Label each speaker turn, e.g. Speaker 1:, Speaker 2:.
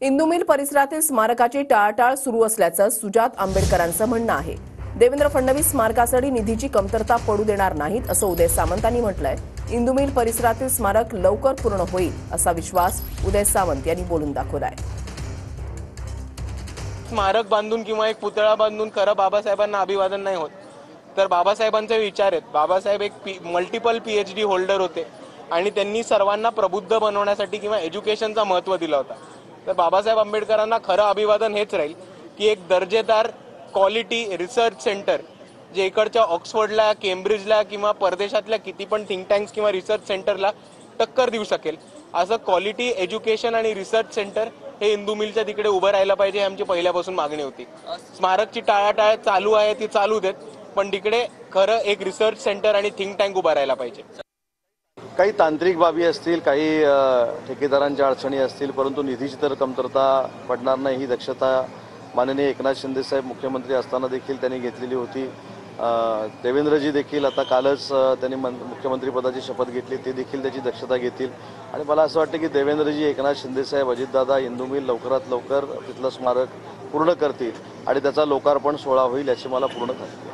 Speaker 1: Indu mill परिसरातील स्मारकाची टाळाटाळ सुरू असल्याचं सुजात आंबेडकरांचं म्हणणं आहे। देवेंद्र फडणवीस स्मारकासाठी निधीची कमतरता पडू देणार नाहीत असं उदय सामंत यांनी म्हटलंय। इंदू मिल परिसरातील स्मारक लवकर पूर्ण होईल असा विश्वास उदय सामंत यांनी बोलून दाखवलाय।
Speaker 2: स्मारक बांधून किंवा एक पुतळा बांधून खरं बाबासाहेबांना अभिवादन नाही होत, तर बाबासाहेबांचे विचार आहेत। बाबासाहेब एक मल्टिपल PhD होल्डर होते आणि त्यांनी सर्वांना प्रबुद्ध बनवण्यासाठी किंवा एज्युकेशनचा महत्त्व दिला होता। तर बाबासाहेब आंबेडकरांना खरं अभिवादन हेच राहील की एक दर्जेदार क्वालिटी रिसर्च सेंटर जे इकडच्या ऑक्सफर्डला, केम्ब्रिजला किंवा परदेशातल्या किती पण थिंक टँक्स किंवा रिसर्च सेंटरला टक्कर देऊ शकेल असं क्वालिटी एज्युकेशन आणि रिसर्च सेंटर हे इंदू मिलच्या तिकडे उभं राहायला पाहिजे, ही आमची पहिल्यापासून मागणी होती। स्मारकची टाळाटाळ चालू आहे ती चालू देत, पण तिकडे खरं एक रिसर्च सेंटर आणि थिंक टँक उभं राहायला पाहिजे।
Speaker 3: काही तांत्रिक बाबी असतील, काही ठेकेदारांच्या अडचणी असतील, परंतु निधीची तर कमतरता पडणार नाही ही दक्षता माननीय एकनाथ शिंदे साहेब मुख्यमंत्री असताना देखील त्यांनी घेतलेली होती। देवेंद्रजी देखील आता कालच त्यांनी मुख्यमंत्रीपदाची शपथ घेतली, ते देखील त्याची दक्षता घेतील आणि मला असं वाटतं की देवेंद्रजी, एकनाथ शिंदे साहेब, अजितदादा इंदू मिल लवकरात लवकर तिथलं स्मारक पूर्ण करतील आणि त्याचा लोकार्पण सोहळा होईल याची मला पूर्ण खात्री आहे।